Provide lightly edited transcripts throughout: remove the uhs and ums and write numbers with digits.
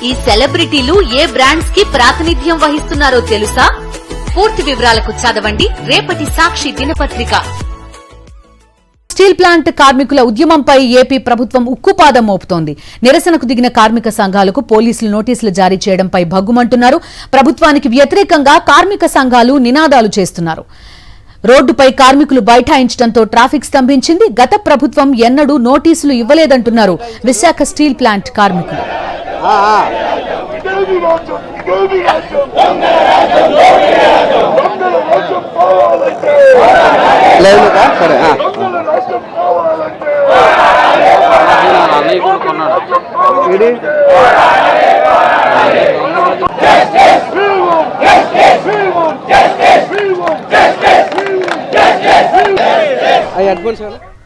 ఈ సెలబ్రిటీలు ఏ బ్రాండ్స్ కి ప్రాతినిధ్యం వహిస్తున్నారో తెలుసా? పూర్తి వివరాలకు చదవండి రేపటి సాక్షి దినపత్రిక. స్టీల్ ప్లాంట్ కార్మికుల ఉద్యమంపై ఏపీ ప్రభుత్వం ఉక్కుపాదం మోపుతోంది. నిరసనకు దిగిన కార్మిక సంఘాలకు పోలీసులు నోటీసులు జారీ చేయడంపై భగ్గుమంటున్నారు. ప్రభుత్వానికి వ్యతిరేకంగా కార్మిక సంఘాలు నినాదాలు చేస్తున్నారు. రోడ్డుపై కార్మికులు బైఠాయించడంతో ట్రాఫిక్ స్తంభించింది. గత ప్రభుత్వం ఎన్నడూ నోటీసులు ఇవ్వలేదంటున్నారు విశాఖ స్టీల్ ప్లాంట్ కార్మికులు.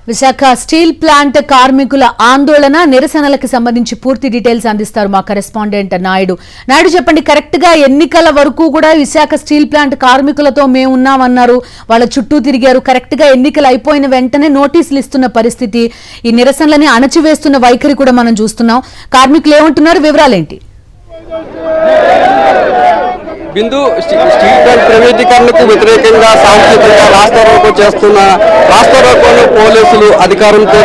విశాఖ స్టీల్ ప్లాంట్ కార్మికుల ఆందోళన నిరసనలకు సంబంధించి పూర్తి డీటెయిల్స్ అందిస్తారు మా కరెస్పాండెంట్ నాయుడు. చెప్పండి, కరెక్ట్ గా ఎన్నికల వరకు కూడా విశాఖ స్టీల్ ప్లాంట్ కార్మికులతో మేము ఉన్నామన్నారు, వాళ్ళ చుట్టూ తిరిగారు. కరెక్ట్ గా ఎన్నికలు అయిపోయిన వెంటనే నోటీసులు ఇస్తున్న పరిస్థితి, ఈ నిరసనలని అణచివేస్తున్న వైఖరి కూడా మనం చూస్తున్నాం. కార్మికులు ఏమంటున్నారు, వివరాలేంటి? బిందు, స్టీల్ ప్లాంట్ ప్రైవేటీకరణకు వ్యతిరేకంగా సాంకేతికంగా రాస్తారోకో చేస్తున్న రాస్తారోకోను పోలీసులు అధికారంతో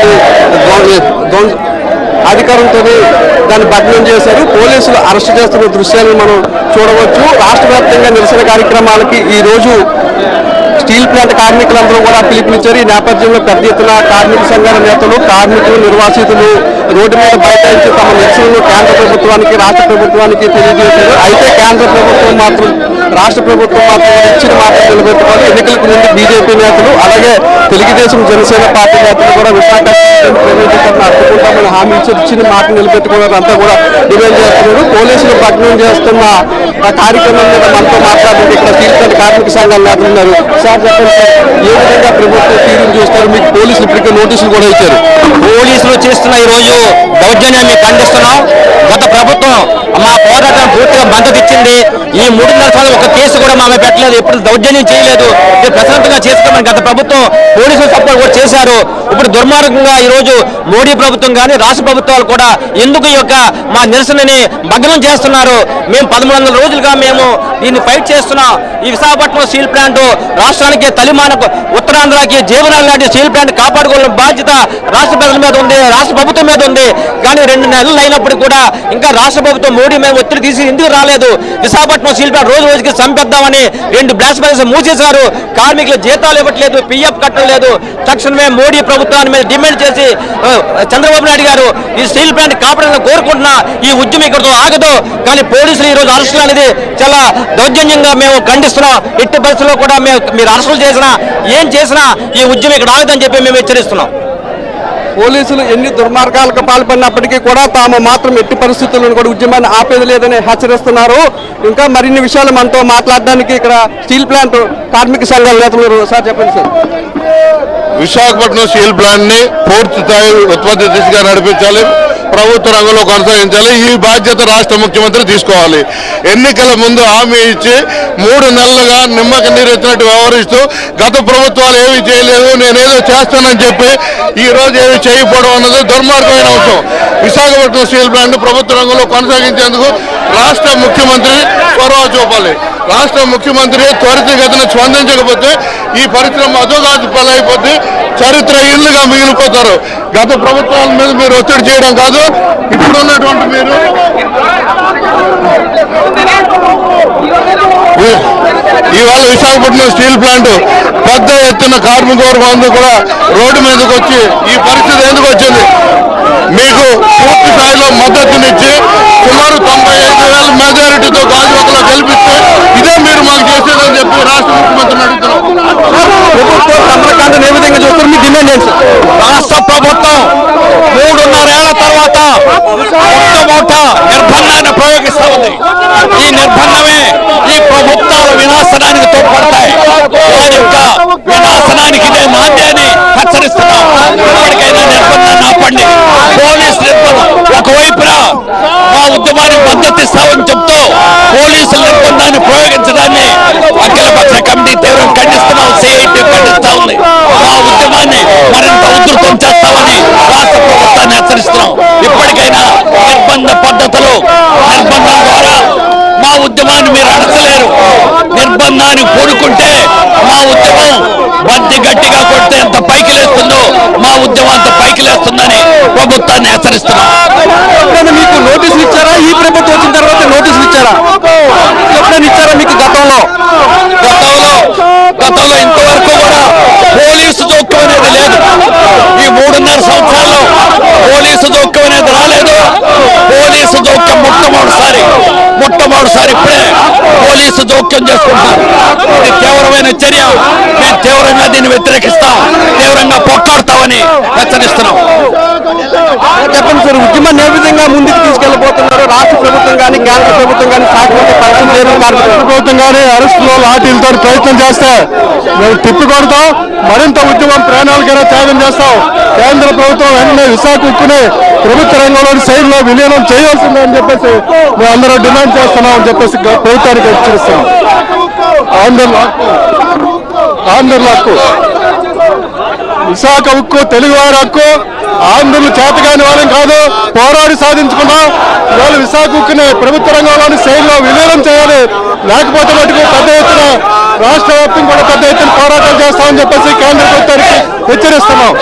దాన్ని భగ్నం చేశారు. పోలీసులు అరెస్ట్ చేస్తున్న దృశ్యాలను మనం చూడవచ్చు. రాష్ట్ర వ్యాప్తంగా నిరసన కార్యక్రమాలకి ఈ రోజు స్టీల్ ప్లాంట్ కార్మికులందరూ కూడా పిలుపునిచ్చారు. ఈ నేపథ్యంలో పెద్ద ఎత్తున కార్మిక సంఘాల నేతలు, కార్మికులు, నిర్వాసితులు రోడ్డు మీద బైఠాయించి తమ నిరసనలు కేంద్ర ప్రభుత్వానికి, రాష్ట్ర ప్రభుత్వానికి తెలియజేశారు. అయితే కేంద్ర ప్రభుత్వం మాత్రం, రాష్ట్ర ప్రభుత్వం మాత్రం ఇచ్చిన మాట నిలబెట్టుకోవాలి. ఎన్నికలకు ముందు బీజేపీ నేతలు, అలాగే తెలుగుదేశం, జనసేన పార్టీ నేతలు కూడా విశాఖ ప్రైవేటీకరణ అడ్డుకుంటామని హామీ ఇచ్చిన మాట నిలబెట్టుకున్నారు. అంతా కూడా డిమాండ్ చేస్తున్నారు. పోలీసులు భగ్నం చేస్తున్న కార్యక్రమం మీద మనతో మాట్లాడుతుంది ఇక్కడ స్టీల్ ప్లాంట్ కార్మిక సంఘాల నేతలు ఉన్నారు. సార్ చెప్పండి సార్, ఏ విధంగా ప్రభుత్వం తీరును చూస్తారు? మీకు పోలీసులు ఇప్పటికే నోటీసులు కూడా ఇచ్చారు. పోలీసులు చేస్తున్న ఈ రోజు దౌర్జన్యాన్ని ఖండిస్తున్నాం. గత ప్రభుత్వం మా పోరాటం పూర్తిగా మద్దతు ఇచ్చింది. ఈ 3.5 సంవత్సరాలు ఒక కేసు కూడా మామే పెట్టలేదు, ఎప్పుడు దౌర్జన్యం చేయలేదు. ఇది ప్రశాంతంగా చేసుకోమని గత ప్రభుత్వం పోలీసులు సపోర్ట్ కూడా చేశారు. ఇప్పుడు దుర్మార్గంగా ఈ రోజు మోడీ ప్రభుత్వం కానీ రాష్ట్ర ప్రభుత్వాలు కూడా ఎందుకు ఈ యొక్క మా నిరసనని భగ్నం చేస్తున్నారు? మేము 1300 రోజులుగా మేము దీన్ని ఫైట్ చేస్తున్నాం. ఈ విశాఖపట్నం స్టీల్ ప్లాంట్ రాష్ట్రానికి తలిమానకు, ఉత్తరాంధ్రకి జీవనాలు లాంటి స్టీల్ ప్లాంట్ కాపాడుకోవాల్సిన బాధ్యత రాష్ట్ర ప్రజల మీద ఉంది, రాష్ట్ర ప్రభుత్వం మీద ఉంది. కానీ 2 నెలలు అయినప్పుడు కూడా ఇంకా రాష్ట్ర ప్రభుత్వం మోడీ మేము ఒత్తిడి తీసి ఎందుకు రాలేదు? విశాఖపట్నం స్టీల్ ప్లాంట్ రోజు రోజుకి చంపేద్దామని 2 బ్లాస్ట్ ఫర్నేస్ మూసేశారు. కార్మికుల జీతాలు ఇవ్వట్లేదు, పిఎఫ్ కట్టలేదు. తక్షణమే మోడీ ప్రభుత్వాన్ని మీద డిమాండ్ చేసి చంద్రబాబు నాయుడు గారు ఈ స్టీల్ ప్లాంట్ కాపాడాలని కోరుకుంటున్నా. ఈ ఉద్యమం ఇక్కడతో ఆగదు. కానీ పోలీసులు ఈ రోజు అరెస్టులు అనేది చాలా దౌర్జన్యంగా మేము ఖండిస్తున్నాం. ఎట్టి పరిస్థితుల్లో కూడా మీరు అరెస్టులు చేసినా, ఏం చేసినా ఈ ఉద్యమం ఇక్కడ ఆగదని చెప్పి మేము హెచ్చరిస్తున్నాం. పోలీసులు ఎన్ని దుర్మార్గాలకు పాల్పడినప్పటికీ కూడా తాము మాత్రం ఎట్టి పరిస్థితులను కూడా ఉద్యమాన్ని ఆపేది లేదని హెచ్చరిస్తున్నారు. ఇంకా మరిన్ని విషయాలు మనతో మాట్లాడడానికి ఇక్కడ స్టీల్ ప్లాంట్ కార్మిక సంఘాల నేతలు. సార్ చెప్పండి సార్. విశాఖపట్నం స్టీల్ ప్లాంట్ ని పూర్తి స్థాయి ఉత్పత్తి దిశగా నడిపించాలి, ప్రభుత్వ రంగంలో కొనసాగించాలి. ఈ బాధ్యత రాష్ట్ర ముఖ్యమంత్రి తీసుకోవాలి. ఎన్నికల ముందు హామీ ఇచ్చి 3 నెలలుగా నిమ్మక నీరెత్తినట్టు వ్యవహరిస్తూ గత ప్రభుత్వాలు ఏమీ చేయలేదు, నేనేదో చేస్తానని చెప్పి ఈ రోజు ఏమి చేయకపోవడం అన్నది దుర్మార్గమైన అంశం. విశాఖపట్నం స్టీల్ ప్లాంట్ ప్రభుత్వ రంగంలో కొనసాగించేందుకు రాష్ట్ర ముఖ్యమంత్రి చొరవ చూపాలి. రాష్ట్ర ముఖ్యమంత్రి త్వరితగతిన స్పందించకపోతే ఈ పరిశ్రమ అధోగతి పాలైపోతే చరిత్ర ఇళ్లుగా మిగిలిపోతారు. గత ప్రభుత్వాల మీద మీరు ఒత్తిడి చేయడం కాదు, ఇప్పుడున్నటువంటి మీరు ఇవాళ విశాఖపట్నం స్టీల్ ప్లాంట్ పెద్ద ఎత్తున కార్మిక వర్గం అందరూ కూడా రోడ్డు మీదకి వచ్చి ఈ పరిస్థితి ఎందుకు వచ్చింది? మీకు పూర్తి స్థాయిలో మద్దతునిచ్చి సుమారు 95,000 మెజారిటీతో గాజువాకలో గెలిపిస్తే ఇదే మీరు మాకు చేసేదని చెప్పి రాష్ట్ర ముఖ్యమంత్రిని అడుగుతున్నాం. ప్రభుత్వం కమలకాండను ఏ విధంగా చూస్తారు? మీ డిమాండ్ ఏంటి? రాష్ట్ర ప్రభుత్వం 3.5 ఏళ్ల తర్వాత మొట్టమొదట నిర్బంధాన్ని ప్రయోగిస్తా ఉంది. ఈ నిర్బంధమే ఈ ప్రభుత్వాల వినాశనానికి తోడ్పడతాయి. వారి యొక్క వినాశనానికి ఇదే మాంద్యాన్ని హెచ్చరిస్తున్నాం. ఇప్పటికైనా నిర్బంధాన్ని ఆపండి. పోలీసు నిర్బంధం ఒకవైపున మా ఉద్యమాన్ని మద్దతిస్తామని చెప్తూ పోలీసుల నిర్బంధాన్ని ప్రయోగించడాన్ని అఖిలపక్ష కమిటీ తీవ్రంగా ఖండిస్తున్నాం. సిఐటి ఖండిస్తా ఉంది. మా ఉద్యమాన్ని మరింత ఉధృతం చేస్తామని రాష్ట్ర ప్రభుత్వాన్ని హెచ్చరిస్తున్నాం. ఇప్పటికైనా నిర్బంధ పద్ధతులు ఉద్యమాన్ని పూనుకుంటే మా ఉద్యమం బంతి గట్టిగా కొడితే ఎంత పైకి లేస్తుందో మా ఉద్యమం అంత పైకి లేస్తుందని ప్రభుత్వాన్ని హెచ్చరిస్తున్నాం. మీకు నోటీసులు ఇచ్చారా? ఈ ప్రభుత్వం వచ్చిన తర్వాత నోటీసులు ఇచ్చారా? ఎప్పుడైనా ఇచ్చారా మీకు గతంలో ఇంతవరకు కూడా పోలీసు జోక్యం అనేది లేదు. ఈ 3.5 సంవత్సరాల్లో పోలీసు జోక్యం అనేది రాలేదు. పోలీసు జోక్యం మొట్టమొదటిసారి ఇప్పుడే పోలీసు జోక్యం చేసుకుంటారు. ఇది తీవ్రమైన చర్య. మేము తీవ్రంగా దీన్ని వ్యతిరేకిస్తాం, తీవ్రంగా పోట్లాడతామని హెచ్చరిస్తున్నాం. చెప్పండి సార్, ఉద్యమాన్ని ఏ విధంగా ముందుకు తీసుకెళ్లిపోతున్నారు? రాష్ట్ర ప్రభుత్వం కానీ కేంద్ర ప్రభుత్వం కానీ ప్రభుత్వం కానీ అరెస్టులో లాఠీలతో ప్రయత్నం చేస్తే మేము తిప్పి కొడతాం. మరింత ఉద్యమం ప్రాణాలకైనా త్యాగం చేస్తాం. కేంద్ర ప్రభుత్వం వెంటనే విశాఖ ఉక్కుని ప్రభుత్వ రంగంలోని శైలిలో విలీనం చేయాల్సిందని చెప్పేసి మేము అందరూ డిమాండ్ చేస్తున్నాం అని చెప్పేసి ప్రభుత్వానికి హెచ్చరిస్తున్నాం. ఆంధ్రుల హక్కు, విశాఖ ఉక్కు తెలుగువారి హక్కు. ఆంధ్రులు చేతగాని వాళ్ళం కాదు, పోరాడి సాధించుకున్నాం. ఇవాళ విశాఖ ఉక్కుని ప్రభుత్వ రంగంలోని శైలిలో విలీనం చేయాలి. లేకపోతే మటుకు పెద్ద ఎత్తున రాష్ట్ర వ్యాప్తంగా కూడా పెద్ద ఎత్తున పోరాటాలు చేస్తామని చెప్పేసి కేంద్ర ప్రభుత్వానికి హెచ్చరిస్తున్నాం.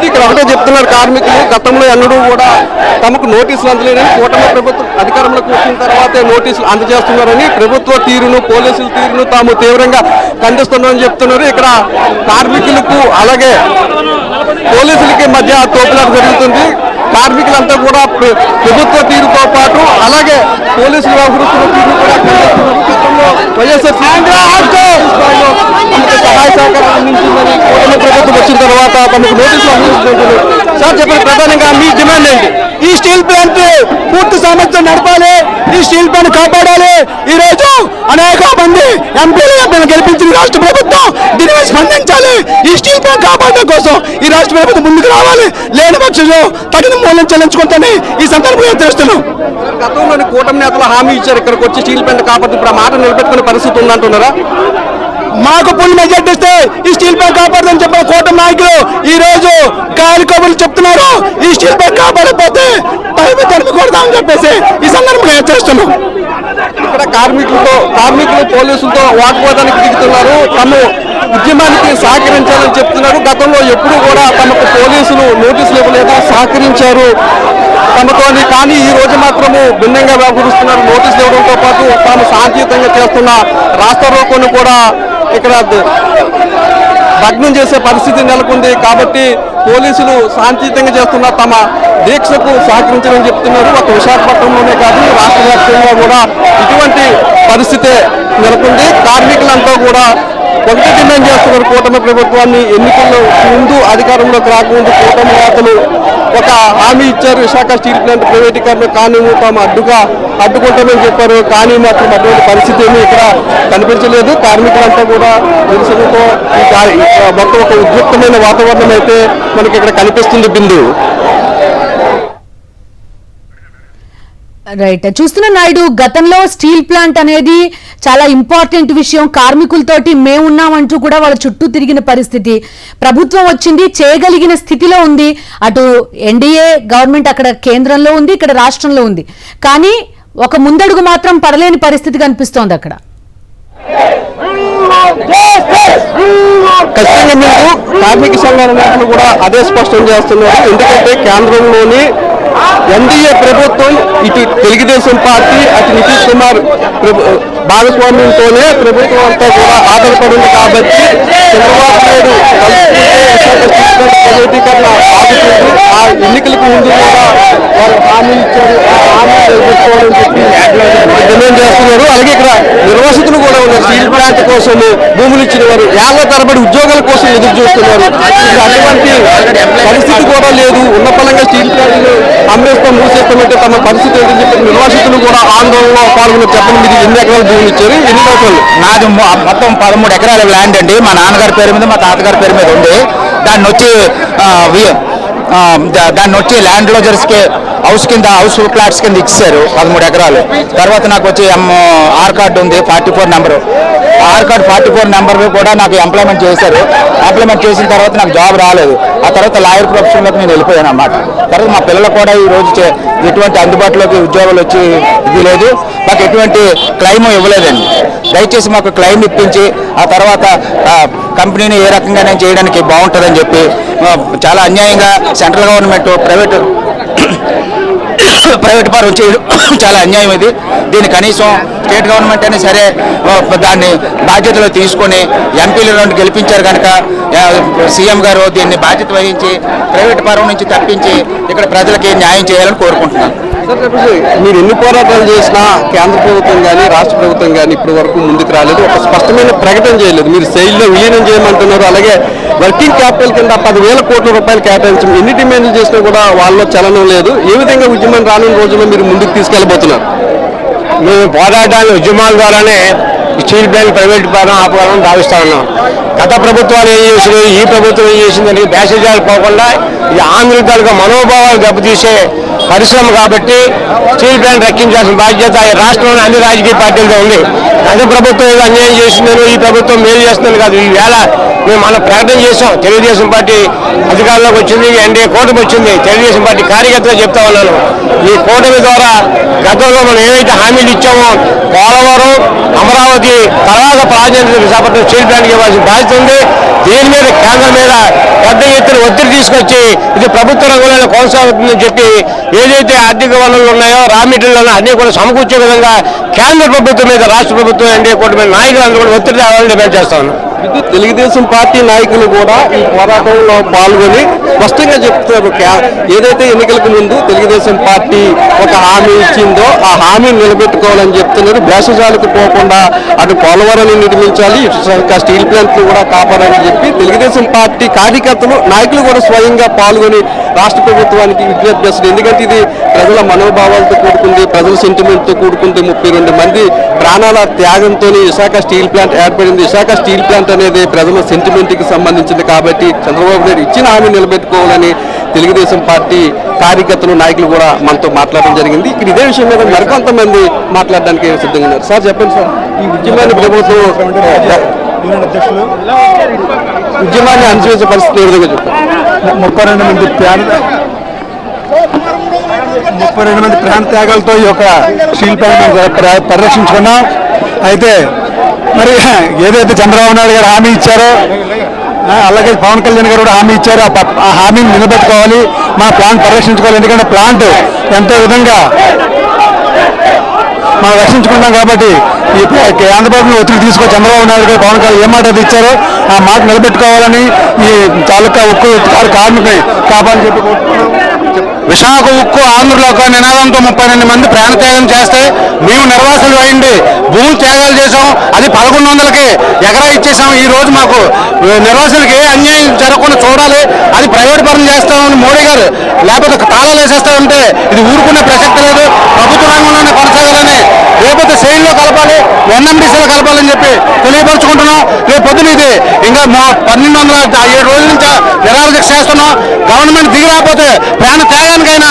ఇక్కడ ఒకటే చెప్తున్నారు కార్మికులు, గతంలో ఎన్నడూ కూడా తమకు నోటీసులు అందలేదని, కూటమి ప్రభుత్వం అధికారంలోకి వచ్చిన తర్వాతే నోటీసులు అందజేస్తున్నారని, ప్రభుత్వ తీరును పోలీసుల తీరును తాము తీవ్రంగా ఖండిస్తున్నారని చెప్తున్నారు. ఇక్కడ కార్మికులకు అలాగే పోలీసులకి మధ్య తోపులాట జరుగుతుంది. కార్మికులంతా కూడా ప్రభుత్వ తీరుతో పాటు అలాగే పోలీసులు వ్యవహరిస్తున్న తీరు కూడా వైఎస్ఆర్ సహాయ సహకారం అందించిందని కూటమి ప్రభుత్వం వచ్చిన తర్వాత తమకు నోటీసులు అందించారు. సార్ చెప్పండి, ప్రధానంగా మీ డిమాండ్ ఏంటి? ఈ స్టీల్ ప్లాంట్ పూర్తి సామర్థ్యం నడపాలి, ఈ స్టీల్ ప్లాంట్ కాపాడాలి. ఈ రోజు అనేక మంది ఎంపీలు గెలిపించిన రాష్ట్ర ప్రభుత్వం దీనిపై స్పందించాలి. ఈ స్టీల్ ప్లాంట్ కాపాడడం కోసం ఈ రాష్ట్ర ప్రభుత్వం ముందుకు రావాలి. లేని పక్షంలో తగిన మూల్యం చెల్లించుకుంటానని ఈ సందర్భంగా హెచ్చరిస్తున్నాం. గతంలోని కూటమి నేతలు హామీ ఇచ్చారు, ఇక్కడికి వచ్చి స్టీల్ ప్లాంట్ కాపాడుతూ ఇప్పుడు ఆ మాట నిలబెట్టుకునే పరిస్థితి ఉందంటున్నారా? మాకు ఫుల్ మెజార్టీ ఇస్తే ఈ స్టీల్ ప్లాంట్ కాపాడదని చెప్పిన కూటమి నాయకులు ఈ రోజు గాలి కబుర్లు చెప్తున్నారు. ఈ స్టీల్ ప్లాంట్ కాపాడకపోతే తరిమి కొడతామని చెప్పేసి ఈ సందర్భంగా హెచ్చరిస్తున్నాం. ఇక్కడ కార్మికులు పోలీసులతో వాగ్వాదానికి దిగుతున్నారు. తమ ఉద్యమానికి సహకరించాలని చెప్తున్నారు. గతంలో ఎప్పుడు కూడా తమకు పోలీసులు నోటీసులు ఇవ్వలేదు, సహకరించారు తమతోని. కానీ ఈ రోజు మాత్రము భిన్నంగా వ్యవహరిస్తున్నారు. నోటీసులు ఇవ్వడంతో పాటు తాము శాంతియుతంగా చేస్తున్న రాస్తా రోకోను కూడా ఇక్కడ భగ్నం చేసే పరిస్థితి నెలకొంది. కాబట్టి పోలీసులు శాంతియుతంగా చేస్తున్న తమ దీక్షకు సహకరించాలని చెప్తున్నారు. ఒక విశాఖపట్నంలోనే కాదు, రాష్ట్ర వ్యాప్తంగా కూడా ఇటువంటి పరిస్థితే నెలకొంది. కార్మికులంతా కూడా ఒకటి డిమాండ్ చేస్తున్నారు కూటమి ప్రభుత్వాన్ని. ఎన్నికల్లో ముందు అధికారంలోకి రాకముందు కూటమి నేతలు ఒక హామీ ఇచ్చారు, విశాఖ స్టీల్ ప్లాంట్ ప్రైవేటీకరణ కానీ తాము అడ్డుకుంటామని చెప్పారు. కానీ మాత్రం అటువంటి పరిస్థితి ఏమీ ఇక్కడ కనిపించలేదు. కార్మికులంతా కూడా నిరసనతో మొత్తం ఒక ఉద్రిక్తమైన వాతావరణం అయితే మనకి ఇక్కడ కనిపిస్తుంది. బిందు రైట్, చూస్తున్న నాయుడు, గతంలో స్టీల్ ప్లాంట్ అనేది చాలా ఇంపార్టెంట్ విషయం. కార్మికులతోటి మేమున్నామంటూ కూడా వాళ్ళ చుట్టూ తిరిగిన పరిస్థితి. ప్రభుత్వం వచ్చింది, చేయగలిగిన స్థితిలో ఉంది. అటు ఎన్డీఏ గవర్నమెంట్ అక్కడ కేంద్రంలో ఉంది, ఇక్కడ రాష్ట్రంలో ఉంది. కానీ ఒక ముందడుగు మాత్రం పడలేని పరిస్థితి కనిపిస్తోంది అక్కడ. ఖచ్చితంగా మీరు కార్మిక సంఘాల నేతలు కూడా అదే స్పష్టం చేస్తున్నారు. ఎందుకంటే కేంద్రంలోని ఎన్డీఏ ప్రభుత్వం, ఇటు తెలుగుదేశం పార్టీ, అటు నితీష్ కుమార్ భాగస్వామ్యంతోనే ప్రభుత్వం అంతా కూడా ఆధారపడింది. కాబట్టి చంద్రబాబు నాయుడు ప్రైవేటీకరణ ఆగుతుంది. ఆ ఎన్నికలకు ముందు కూడా వారు హామీ ఇచ్చారు, ఆ హామీ నిలబెట్టుకోవాలని చెప్పి డిమాండ్ చేస్తున్నారు. అలాగే ఇక్కడ నిర్వాసితులు కూడా ఉన్నారు. స్టీల్ ప్లాంట్ కోసం భూములు ఇచ్చిన వారు ఏళ్ల తరబడి ఉద్యోగాల కోసం ఎదురు చూస్తున్నారు. అటువంటి పరిస్థితి కూడా లేదు. ఉన్న పరంగా స్టీల్ ప్లాంట్ అమరేస్తాం, మూసేస్తామంటే తమ పరిస్థితి ఏంటని చెప్పి నిర్వాసితులు కూడా ఆందోళనలో పాల్గొన్నారు. చెప్పండి, మీరు ఎన్ని ఎకరాల భూములు ఇచ్చారు? ఎన్ని సంవత్సరాలు? నాది మొత్తం 13 ఎకరాల ల్యాండ్ అండి. మా నాన్నగారి పేరు మీద, మా తాతగారి పేరు మీద ఉంది. దాన్ని వచ్చి ల్యాండ్ లోజర్స్కి హౌస్ ఫ్లాట్స్ కింద ఇచ్చారు 13 ఎకరాలు. తర్వాత నాకు వచ్చి ఆర్ కార్డు ఉంది 44 నెంబరు. ఆర్ కార్డు 44 నెంబర్ కూడా నాకు ఎంప్లాయ్మెంట్ చేశారు. ఎంప్లాయ్మెంట్ చేసిన తర్వాత నాకు జాబ్ రాలేదు. ఆ తర్వాత లాయర్ ప్రొఫెషన్లోకి నేను వెళ్ళిపోయాను అన్నమాట. తర్వాత మా పిల్లలు కూడా ఈ రోజు ఎటువంటి అందుబాటులోకి ఉద్యోగాలు వచ్చి ఇది లేదు. మాకు ఎటువంటి క్లెయిమ్ ఇవ్వలేదండి. దయచేసి మాకు క్లెయిమ్ ఇప్పించి ఆ తర్వాత కంపెనీని ఏ రకంగా చేయడానికి బాగుంటుందని చెప్పి, చాలా అన్యాయంగా సెంట్రల్ గవర్నమెంట్ ప్రైవేట్ పరం చేయడం చాలా అన్యాయం. దీన్ని కనీసం స్టేట్ గవర్నమెంట్ అయినా సరే దాన్ని బాధ్యతలో తీసుకొని ఎంపీలను గెలిపించారు కనుక సీఎం గారు దీన్ని బాధ్యత వహించి ప్రైవేట్ పరం నుంచి తప్పించి ఇక్కడ ప్రజలకి న్యాయం చేయాలని కోరుకుంటున్నాను. మీరు ఎన్ని పోరాటాలు చేసినా కేంద్ర ప్రభుత్వం కానీ రాష్ట్ర ప్రభుత్వం కానీ ఇప్పటి వరకు ముందుకు రాలేదు. ఒక స్పష్టమైన ప్రకటన చేయలేదు. మీరు శైలిలో విలీనం చేయమంటున్నారు. అలాగే వర్కింగ్ క్యాపిటల్ కింద 10,000 కోట్ల రూపాయలు కేటాయించడం, ఎన్ని డిమాండ్లు చేసినా కూడా వాళ్ళలో చలనం లేదు. ఏ విధంగా ఉద్యమం రానున్న రోజుల్లో మీరు ముందుకు తీసుకెళ్లబోతున్నారు? మేము పోరాటాలు ఉద్యమాల ద్వారానే స్టీల్ ప్లాంట్ ప్రైవేట్ పరం ఆపాలని భావిస్తా ఉన్నాం. గత ప్రభుత్వాలు ఏం చేసినాయి, ఈ ప్రభుత్వం ఏం చేసిందని బ్యాసేజాలు పోకుండా ఇది ఆంధ్ర తాలూకా మనోభావాలు దెబ్బతీసే పరిశ్రమ కాబట్టి స్టీల్ ప్లాంట్ రక్షించాల్సిన బాధ్యత ఈ రాష్ట్రంలోని అన్ని రాజకీయ పార్టీలతో ఉంది. గత ప్రభుత్వం ఏదో అన్యాయం చేసిందని ఈ ప్రభుత్వం మేలు చేస్తుందని కాదు. ఈవేళ మేము మనం ప్రకటన చేసాం. తెలుగుదేశం పార్టీ అధికారంలోకి వచ్చింది, ఎన్డీఏ కూటమి వచ్చింది. తెలుగుదేశం పార్టీ కార్యకర్తగా చెప్తా ఉన్నాను, ఈ కూటమి ద్వారా గతంలో మనం ఏవైతే హామీలు ఇచ్చామో పోలవరం, అమరావతి తర్వాత ప్రాధాన్యత విశాఖపట్నం స్టీల్ ప్లాంట్కి ఇవ్వాల్సిన బాధ్యత ఉంది. దీని మీద కేంద్రం మీద పెద్ద ఎత్తున ఒత్తిడి తీసుకొచ్చి ఇది ప్రభుత్వ రంగంలో కొనసాగుతుందని చెప్పి ఏదైతే ఆర్థిక వనరులు ఉన్నాయో రా మెటీరియల్ అన్ని కూడా సమకూర్చే విధంగా కేంద్ర ప్రభుత్వం మీద రాష్ట్ర ప్రభుత్వం ఎన్డీఏ కూటమి నాయకులందరూ కూడా ఒత్తిడి తేవాలని డిమాండ్ చేస్తాను. తెలుగుదేశం పార్టీ నాయకులు కూడా ఈ పోరాటంలో పాల్గొని స్పష్టంగా చెప్తున్నారు, ఏదైతే ఎన్నికలకు ముందు తెలుగుదేశం పార్టీ ఒక హామీ ఇచ్చిందో ఆ హామీని నిలబెట్టుకోవాలని చెప్తున్నారు. భేషజాలకు పోకుండా అటు పోలవరాన్ని నిర్మించాలి, ఇటు స్టీల్ ప్లాంట్లు కూడా కాపాడాలని చెప్పి తెలుగుదేశం పార్టీ కార్యకర్తలు నాయకులు కూడా స్వయంగా పాల్గొని రాష్ట్ర ప్రభుత్వానికి విజ్ఞప్తి చేస్తున్నారు. ఎందుకంటే ఇది ప్రజల మనోభావాలతో కూడుకుంది, ప్రజల సెంటిమెంట్తో కూడుకుంది. 32 మంది ప్రాణాల త్యాగంతో విశాఖ స్టీల్ ప్లాంట్ ఏర్పడింది. విశాఖ స్టీల్ ప్లాంట్ అనేది ప్రజల సెంటిమెంట్కి సంబంధించింది కాబట్టి చంద్రబాబు నాయుడు ఇచ్చిన హామీ నిలబెట్టుకోవాలని తెలుగుదేశం పార్టీ కార్యకర్తలు నాయకులు కూడా మనతో మాట్లాడడం జరిగింది. ఇక్కడ ఇదే విషయం మీద మరికొంతమంది మాట్లాడడానికి సిద్ధంగా ఉన్నారు. సార్ చెప్పండి సార్, ఈ ఉద్యమాన్ని ప్రభుత్వం ఉద్యమాన్ని అణచివేసే పరిస్థితి ఏ విధంగా చెప్తారు? 32 మంది ప్రాణ త్యాగాలతో ఈ యొక్క స్టీల్ ప్లాంట్ పరిరక్షించుకున్నాం. అయితే మరి ఏదైతే చంద్రబాబు నాయుడు గారు హామీ ఇచ్చారో, అలాగే పవన్ కళ్యాణ్ గారు కూడా హామీ ఇచ్చారు, ఆ హామీని నిలబెట్టుకోవాలి, మన ప్లాంట్ పరిరక్షించుకోవాలి. ఎందుకంటే ప్లాంట్ ఎంతో విధంగా మనం రక్షించుకున్నాం కాబట్టి ఈ కేంద్ర ప్రభుత్వం ఒత్తిడి తీసుకొని చంద్రబాబు నాయుడు గారు పవన్ కళ్యాణ్ ఏ మాట అయితే ఇచ్చారో ఆ మాట నిలబెట్టుకోవాలని ఈ తాలూకా ఉక్కు కార్మికుని కాపాడని చెప్పి విశాఖ ఉక్కు ఆంధ్రలోక నినాదంతో 38 మంది ప్రాణత్యాగం చేస్తే మేము నిర్వాసులు అయింది భూమి త్యాగాలు చేసాం. అది 1100కి ఎకరా ఇచ్చేసాం. ఈ రోజు మాకు నిర్వాసులకి ఏ అన్యాయం జరగకుండా చూడాలి, అది ప్రైవేట్ పరం చేస్తామని మోడీ గారు లేకపోతే తాళాలు వేసేస్తామంటే ఇది ఊరుకునే ప్రసక్తి లేదు. ప్రభుత్వ రంగంలోనే కొనసాగాలని, లేకపోతే సెయిల్లో కలపాలి, ఎన్ఎండిసిలో కలపాలని చెప్పి తెలియపరుచుకుంటున్నాం. రేపు పొద్దున ఇది ఇంకా 1207 రోజుల నుంచి నిరాహార దీక్ష చేస్తున్నాం. గవర్నమెంట్ దిగి రాకపోతే ప్రాణ త్యాగానికైనా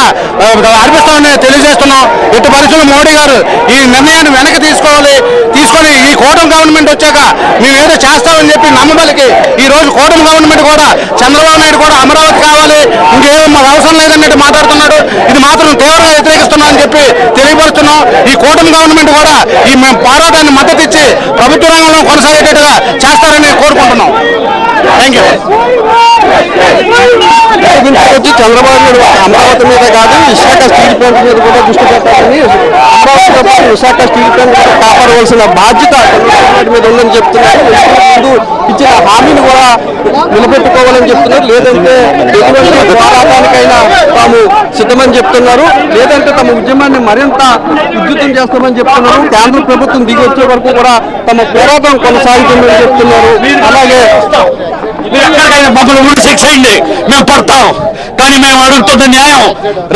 అర్పిస్తామని తెలియజేస్తున్నాం. ఇటు పరిస్థితుల్లో మోడీ గారు ఈ నిర్ణయాన్ని వెనక్కి తీసుకొని ఈ కూటమి గవర్నమెంట్ వచ్చాక మేము ఏదో చేస్తామని చెప్పి నమ్మబలికి ఈ రోజు కూటమి గవర్నమెంట్ కూడా చంద్రబాబు నాయుడు కూడా అమరావతి కావాలి, ఇంకేమో మాకు అవసరం లేదన్నట్టు మాట్లాడుతున్నాడు. ఇది మాత్రం తీవ్రంగా వ్యతిరేకిస్తున్నాం అని చెప్పి తెలియపరుస్తున్నాం. ఈ కూటమి గవర్నమెంట్ కూడా ఈ పోరాటాన్ని మద్దతు ఇచ్చి ప్రభుత్వ రంగంలో కొనసాగేటట్టుగా చేస్తారని కోరుకుంటున్నాం. Thank you. వచ్చి చంద్రబాబు నాయుడు అమరావతి మీద కాదు విశాఖ స్టీల్ ప్లాంట్ మీద కూడా దృష్టి పెట్టాలని, అమరావతి విశాఖ స్టీల్ ప్లాంట్ కాపాడవలసిన బాధ్యత చంద్రబాబు నాయుడు మీద ఉందని చెప్తున్నారు. ముందు ఇచ్చిన హామీని కూడా నిలబెట్టుకోవాలని చెప్తున్నారు. లేదంటే ఎటువంటి పోరాటానికైనా తాము సిద్ధమని చెప్తున్నారు. లేదంటే తమ ఉద్యమాన్ని మరింత ఉధృతం చేస్తామని చెప్తున్నారు. కేంద్ర ప్రభుత్వం దిగి వచ్చే వరకు కూడా తమ పోరాటం కొనసాగుతుందని చెప్తున్నారు. అలాగే మమ్మల్ని ఊరి శిక్ష అయింది, మేము పడతాం. కానీ మేము అడుగుతున్న న్యాయం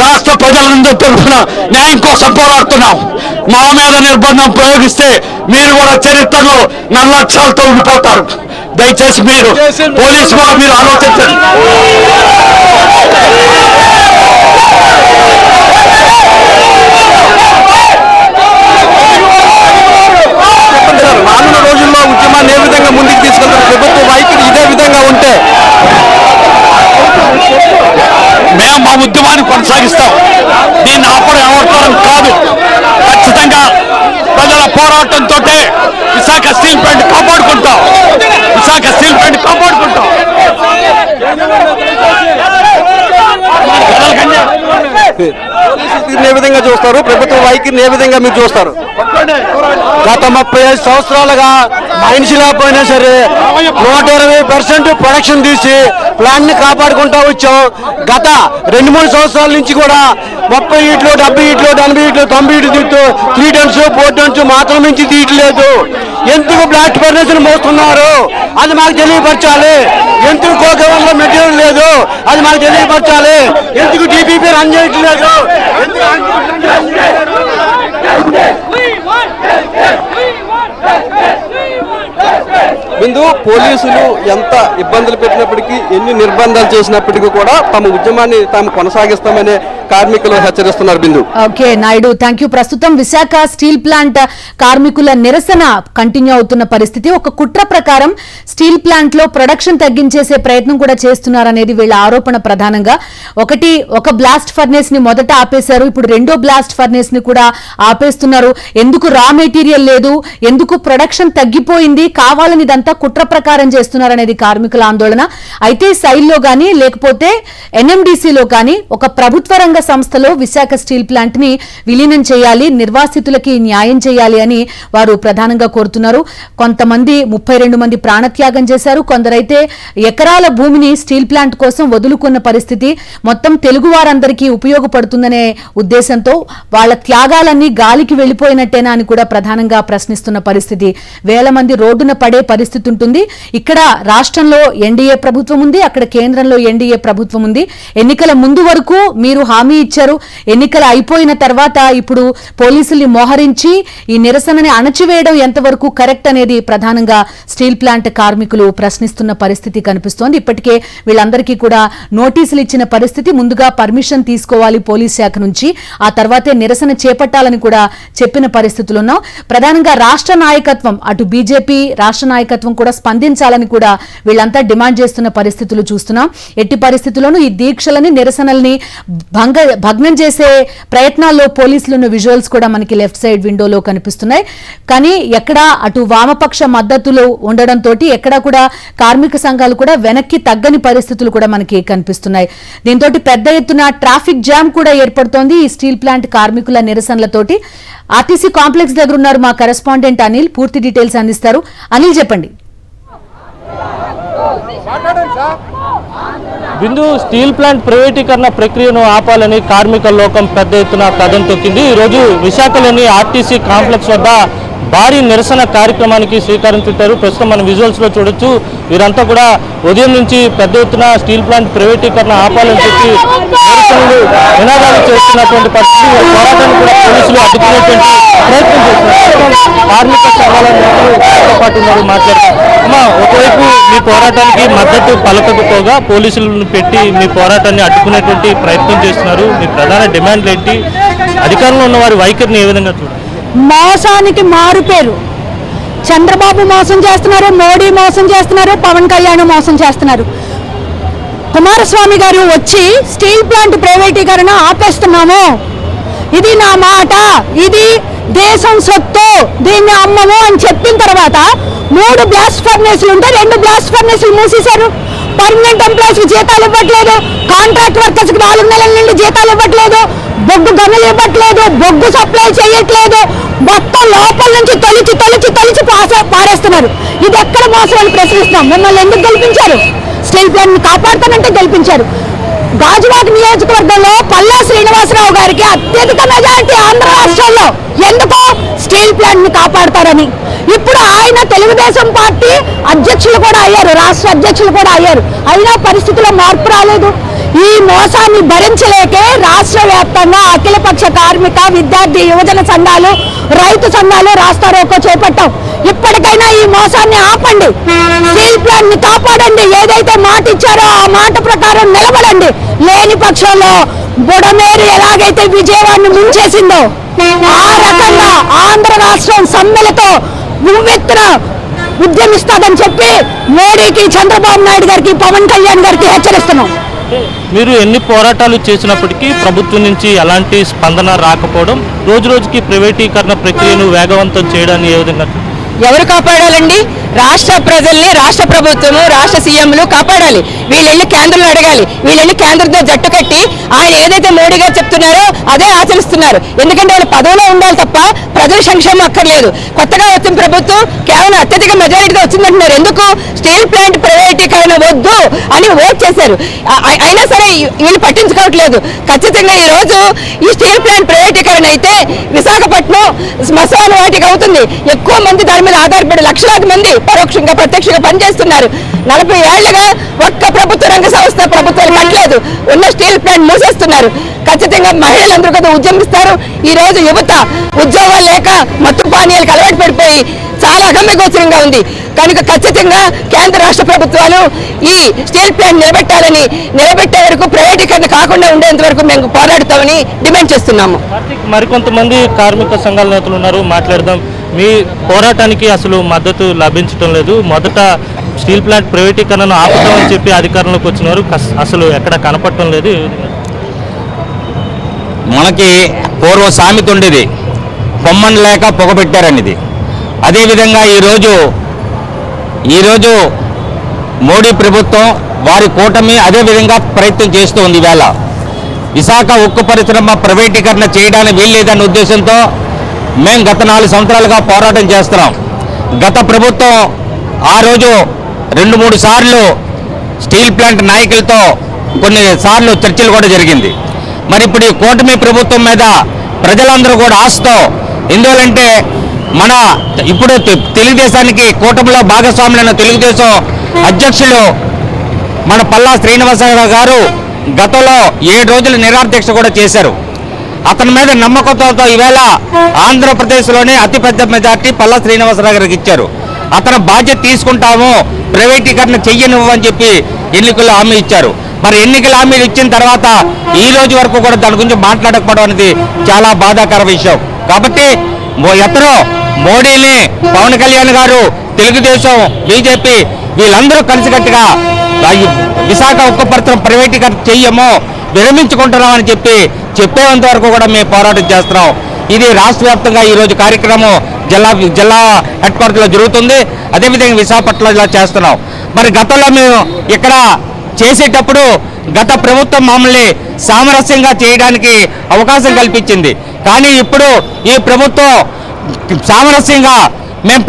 రాష్ట్ర ప్రజలందరూ తరఫున న్యాయం కోసం పోరాడుతున్నాం. మా మీద నిర్బంధం ప్రయోగిస్తే మీరు కూడా చరిత్రలో నిర్లక్ష్యాలతో ఉండిపోతారు. దయచేసి మీరు పోలీసు కూడా మీరు ఆలోచించండి. సార్, రానున్న రోజుల్లో ఉద్యమాన్ని ఏ విధంగా ముందుకు తీసుకెళ్తారు? ప్రభుత్వ వైఖరి ఇదే విధంగా ఉంటే మేము మా ఉద్యమాన్ని కొనసాగిస్తాం. దీన్ని ఆపడం కాదు. ఖచ్చితంగా ప్రజల పోరాటంతో విశాఖ స్టీల్ ప్లాంట్ కాపాడుకుంటాం. విశాఖ స్టీల్ ప్లాంట్ కాపాడుకుంటాం. ఏ విధంగా చూస్తారు? ప్రభుత్వ వైఖరిని ఏ విధంగా మీరు చూస్తారు? గత 35 సంవత్సరాలుగా మనిషి లేకపోయినా సరే 120% ప్రొడక్షన్ తీసి ప్లాంట్ ని కాపాడుకుంటా వచ్చాం. గత 2-3 సంవత్సరాల నుంచి కూడా 30 ఇట్లు, 70 ఇట్లు, 80 ఇట్లు, 90 ఇట్లు తీస్తూ 3 టన్స్ 4 టన్స్ మాత్రం మించి తీయట్లేదు. ఎందుకు బ్లాస్ట్ ఫర్నేస్ మోస్తున్నారు? అది మాకు తెలియపరచాలి. ఎందుకు కోకవల్ల మెటీరియల్ లేదు? అది మాకు తెలియపరచాలి. ఎందుకు DPP రన్ చేయట్లేదు? బిందు, పోలీసులు ఎంత ఇబ్బందులు పెట్టినప్పటికీ, ఎన్ని నిర్బంధాలు చేసినప్పటికీ కూడా తమ ఉద్యమాన్ని తాము కొనసాగిస్తామనే కార్మికులు హెచ్చరిస్తున్నారు. బిందు. Okay Naidu, thank you. ప్రస్తుతం విశాఖ స్టీల్ ప్లాంట్ కార్మికుల నిరసన కంటిన్యూ అవుతున్న పరిస్థితి. ఒక కుట్ర ప్రకారం స్టీల్ ప్లాంట్ లో ప్రొడక్షన్ తగ్గించేసే ప్రయత్నం కూడా చేస్తున్నారనేది వీళ్ళ ఆరోపణ. ప్రధానంగా ఒక బ్లాస్ట్ ఫర్నేస్ ని మొదట ఆపేశారు, ఇప్పుడు రెండో బ్లాస్ట్ ఫర్నేస్ ని కూడా ఆపేస్తున్నారు. ఎందుకు రా మెటీరియల్ లేదు, ఎందుకు ప్రొడక్షన్ తగ్గిపోయింది, కావాలని ఇదంతా కుట్ర ప్రకారం చేస్తున్నారనేది కార్మికుల ఆందోళన. అయితే సైల్లో గానీ లేకపోతే ఎన్ఎండిసిలో కానీ ఒక ప్రభుత్వ రంగ సంస్థలో విశాఖ స్టీల్ ప్లాంట్ ని విలీనం చేయాలి, నిర్వాసితులకి న్యాయం చేయాలి అని వారు ప్రధానంగా కోరుతున్నారు. కొంతమంది 32 మంది ప్రాణత్యాగం చేశారు. కొందరైతే ఎకరాల భూమిని స్టీల్ ప్లాంట్ కోసం వదులుకున్న పరిస్థితి. మొత్తం తెలుగు వారందరికీ ఉపయోగపడుతుందనే ఉద్దేశంతో వాళ్ళ త్యాగాలన్నీ గాలికి వెళ్లిపోయినట్టేనా అని కూడా ప్రధానంగా ప్రశ్నిస్తున్న పరిస్థితి. వేల మంది రోడ్డున పడే పరిస్థితి ఉంటుంది. ఇక్కడ రాష్ట్రంలో ఎన్డీఏ ప్రభుత్వం ఉంది, అక్కడ కేంద్రంలో ఎన్డీఏ ప్రభుత్వం ఉంది. ఎన్నికల ముందు వరకు మీరు హామీ ఇచ్చారు, ఎన్నికలు అయిపోయిన తర్వాత ఇప్పుడు పోలీసుల్ని మోహరించి ఈ నిరసనని అణచివేయడం ఎంతవరకు కరెక్ట్ అనేది ప్రధానంగా స్టీల్ ప్లాంట్ కార్మికులు ప్రశ్నిస్తున్న పరిస్థితి కనిపిస్తోంది. ఇప్పటికే వీళ్ళందరికీ కూడా నోటీసులు ఇచ్చిన పరిస్థితి. ముందుగా పర్మిషన్ తీసుకోవాలి పోలీస్ శాఖ నుంచి, ఆ తర్వాతే నిరసన చేపట్టాలని కూడా చెప్పిన పరిస్థితులు ఉన్నాం. ప్రధానంగా రాష్ట్ర నాయకత్వం, అటు బీజేపీ రాష్ట్ర నాయకత్వం కూడా స్పందించాలని కూడా వీళ్ళంతా డిమాండ్ చేస్తున్న పరిస్థితులు చూస్తున్నాం. ఎట్టి పరిస్థితుల్లోనూ ఈ దీక్షలని, నిరసనల్ని భగ్నం చేసే ప్రయత్నాల్లో పోలీసులున్న విజువల్స్ కూడా మనకి లెఫ్ట్ సైడ్ విండోలో కనిపిస్తున్నాయి. కానీ ఎక్కడా అటు వామపక్ష మద్దతులు ఉండడంతో ఎక్కడా కూడా కార్మిక సంఘాలు కూడా వెనక్కి తగ్గని పరిస్థితులు కూడా మనకి కనిపిస్తున్నాయి. దీంతో పెద్ద ఎత్తున ట్రాఫిక్ జామ్ కూడా ఏర్పడుతోంది ఈ స్టీల్ ప్లాంట్ కార్మికుల నిరసనలతోటి. ఆర్టీసీ కాంప్లెక్స్ దగ్గర ఉన్నారు మా కరెస్పాండెంట్ అనిల్, పూర్తి డీటెయిల్స్ అందిస్తారు. అనిల్ చెప్పండి. బిందు, స్టీల్ ప్లాంట్ ప్రైవేటీకరణ ప్రక్రియను ఆపాలని కార్మిక లోకం పెద్ద ఎత్తున కదం తొక్కింది. ఈరోజు విశాఖలోని ఆర్టీసీ కాంప్లెక్స్ వద్ద భారీ నిరసన కార్యక్రమానికి శ్రీకారం చుట్టారు. ప్రస్తుతం మనం విజువల్స్ లో చూడొచ్చు. వీరంతా కూడా ఉదయం నుంచి పెద్ద ఎత్తున స్టీల్ ప్లాంట్ ప్రైవేటీకరణ ఆపాలని చెప్పి నిరసనలు నినాదాలు చేస్తున్నటువంటి పరిస్థితి. పోరాటాన్ని కూడా పోలీసులు అడ్డుకునేటువంటి ప్రయత్నం చేస్తున్నారు. కార్మిక సంఘాల నేతలు పాటు ఉన్నారు, మాట్లాడుతున్నారు. అమ్మా, ఒకవైపు మీ పోరాటానికి మద్దతు పలకకపోగా పోలీసులను పెట్టి మీ పోరాటాన్ని అడ్డుకునేటువంటి ప్రయత్నం చేస్తున్నారు. మీ ప్రధాన డిమాండ్లు ఏంటి? అధికారంలో ఉన్న వారి వైఖరిని ఏ విధంగా చూడాలి? మోసానికి మారు పేరు. చంద్రబాబు మోసం చేస్తున్నారు, మోడీ మోసం చేస్తున్నారు, పవన్ కళ్యాణ్ మోసం చేస్తున్నారు. కుమారస్వామి గారు వచ్చి స్టీల్ ప్లాంట్ ప్రైవేటీకరణ ఆపేస్తున్నాము, ఇది నా మాట, ఇది దేశం సొత్తు, దీన్ని అమ్మము అని చెప్పిన తర్వాత 3 బ్లాస్ట్ ఫర్నేసులు ఉంటే 2 బ్లాస్ట్ ఫర్నేసులు మూసేశారు. పర్మనెంట్ ఎంప్లాయీస్ కి జీతాలు ఇవ్వట్లేదు, కాంట్రాక్ట్ వర్కర్స్ కి 4 నెలల నుండి జీతాలు ఇవ్వట్లేదు, బొగ్గు గనులు ఇవ్వట్లేదు, బొగ్గు సప్లై చేయట్లేదు. మొత్తం లోపల నుంచి తొలిచి పారేస్తున్నారు. ఇది ఎక్కడ మోసం అని ప్రశ్నిస్తున్నాం. మిమ్మల్ని ఎందుకు గెలిపించారు? స్టీల్ ప్లాంట్ ని కాపాడుతానంటే గెలిపించారు. గాజువాక నియోజకవర్గంలో పల్లా శ్రీనివాసరావు గారికి అత్యధిక మెజారిటీ ఆంధ్ర రాష్ట్రంలో. ఎందుకు? స్టీల్ ప్లాంట్ ని కాపాడతారని. ఇప్పుడు ఆయన తెలుగుదేశం పార్టీ అధ్యక్షులు కూడా అయ్యారు, రాష్ట్ర అధ్యక్షులు కూడా అయ్యారు. అయినా పరిస్థితుల్లో మార్పు రాలేదు. ఈ మోసాన్ని భరించలేకే రాష్ట్ర వ్యాప్తంగా అఖిలపక్ష కార్మిక, విద్యార్థి, యువజన సంఘాలు, రైతు సంఘాలు రాస్తారోకో చేపట్టాం. ఇప్పటికే ఇప్పటికైనా ఈ మోసాన్ని ఆపండి, స్టీల్ ప్లాంట్ ని కాపాడండి, ఏదైతే మాట ఇచ్చారో ఆ మాట ప్రకారం నిలబడండి. లేని పక్షంలో బుడమేరు ఎలాగైతే విజయవాడని ముంచేసిందో ఆ రకంగా ఆంధ్ర రాష్ట్రం సమ్మెలతో ఉవ్వెత్తున ఉద్యమిస్తాదని చెప్పి మోడీకి, చంద్రబాబు నాయుడు గారికి, పవన్ కళ్యాణ్ గారికి హెచ్చరిస్తున్నాం. మీరు ఎన్ని పోరాటాలు చేసినప్పటికీ ప్రభుత్వం నుంచి ఎలాంటి స్పందన రాకపోవడం, రోజు రోజుకి ప్రైవేటీకరణ ప్రక్రియను వేగవంతం చేయడాన్ని ఏ విధంగా? ఎవరు కాపాడాలండి? రాష్ట్ర ప్రజల్ని రాష్ట్ర ప్రభుత్వము, రాష్ట్ర సీఎంలు కాపాడాలి. వీళ్ళెళ్ళి కేంద్రంలో అడగాలి. వీళ్ళెళ్ళి కేంద్రంతో జట్టు కట్టి ఆయన ఏదైతే మోడీ గారు చెప్తున్నారో అదే ఆచరిస్తున్నారు. ఎందుకంటే వాళ్ళు పదవిలో ఉండాలి తప్ప ప్రజల సంక్షేమం అక్కర్లేదు. కొత్తగా వచ్చిన ప్రభుత్వం కేవలం అత్యధిక మెజారిటీగా వచ్చిందంటున్నారు. ఎందుకు? స్టీల్ ప్లాంట్ ప్రైవేటీకరణ వద్దు అని ఓట్ చేశారు. అయినా సరే వీళ్ళు పట్టించుకోవట్లేదు. ఖచ్చితంగా ఈ రోజు ఈ స్టీల్ ప్లాంట్ ప్రైవేటీకరణ అయితే విశాఖపట్నం శ్మశాన వాటికి అవుతుంది. ఎక్కువ మంది దాని మీద ఆధారపడి లక్షలాది మంది పరోక్షంగా ప్రత్యక్షంగా పనిచేస్తున్నారు. 40 ఏళ్లుగా ఒక్క ప్రభుత్వ రంగ సంస్థ ప్రభుత్వాలు కట్టలేదు. ఉన్న స్టీల్ ప్లాంట్ మూసేస్తున్నారు. ఖచ్చితంగా మహిళలందరూ కదా ఉద్యమిస్తారు. ఈ రోజు యువత ఉద్యోగాలు లేక మత్తు పానీయాలకు అలవాటు పడిపోయి చాలా అగమ్యగోచరంగా ఉంది. కనుక ఖచ్చితంగా కేంద్ర రాష్ట్ర ప్రభుత్వాలు ఈ స్టీల్ ప్లాంట్ నిలబెట్టే వరకు, ప్రైవేటీకరణ కాకుండా ఉండేంత వరకు మేము పోరాడుతామని డిమాండ్ చేస్తున్నాము. మరికొంతమంది కార్మిక సంఘాల నేతలు ఉన్నారు, మాట్లాడదాం. మీ పోరాటానికి అసలు మద్దతు లభించడం లేదు. మొదట స్టీల్ ప్లాంట్ ప్రైవేటీకరణను ఆపుతామని చెప్పి అధికారంలోకి వచ్చినారు, అసలు ఎక్కడ కనపడటం లేదు. మనకి పూర్వ సామెత ఉండేది, పొమ్మని లేక పొగబెట్టారనేది. అదేవిధంగా ఈరోజు మోడీ ప్రభుత్వం, వారి కూటమి అదేవిధంగా ప్రయత్నం చేస్తూ ఉంది. ఈవేళ విశాఖ ఉక్కు పరిశ్రమ ప్రైవేటీకరణ చేయడానికి వీల్లేదన్న ఉద్దేశంతో మేము గత 4 సంవత్సరాలుగా పోరాటం చేస్తున్నాం. గత ప్రభుత్వం ఆ రోజు 2-3 సార్లు స్టీల్ ప్లాంట్ నాయకులతో కొన్నిసార్లు చర్చలు కూడా జరిగింది. మరి ఇప్పుడు ఈ కూటమి ప్రభుత్వం మీద ప్రజలందరూ కూడా ఆశతో, ఎందువలంటే ఇప్పుడు తెలుగుదేశానికి కూటమిలో భాగస్వాములైన తెలుగుదేశం అధ్యక్షులు మన పల్లా శ్రీనివాసరావు గారు గతంలో 7 రోజులు నిరాధ్యక్ష కూడా చేశారు. అతని మీద నమ్మకంతో ఈవేళ ఆంధ్రప్రదేశ్లోనే అతిపెద్ద మెజార్టీ పల్లా శ్రీనివాసరావు గారికి ఇచ్చారు. అతను బాధ్యత తీసుకుంటాము, ప్రైవేటీకరణ చెయ్యనివ్వని చెప్పి ఎన్నికల్లో హామీ ఇచ్చారు. మరి ఎన్నికల హామీలు ఇచ్చిన తర్వాత ఈ రోజు వరకు కూడా దాని గురించి మాట్లాడకపోవడం అనేది చాలా బాధాకర విషయం. కాబట్టి ఎత్తరో మోడీని, పవన్ కళ్యాణ్ గారు, తెలుగుదేశం, బీజేపీ వీళ్ళందరూ కలిసికట్టుగా విశాఖ ఉక్కు పరిశ్రమ ప్రైవేటీకరణ చెయ్యము, విరమించుకుంటున్నామని చెప్పేంత వరకు కూడా మేము పోరాటం చేస్తున్నాం. ఇది రాష్ట్ర వ్యాప్తంగా ఈరోజు కార్యక్రమం జిల్లా హెడ్ క్వార్టర్లో జరుగుతుంది. అదేవిధంగా విశాఖపట్నంలో ఇలా చేస్తున్నాం. మరి గతంలో మేము ఇక్కడ చేసేటప్పుడు గత ప్రభుత్వం మమ్మల్ని సామరస్యంగా చేయడానికి అవకాశం కల్పించింది. కానీ ఇప్పుడు ఈ ప్రభుత్వం సామరస్యంగా మేము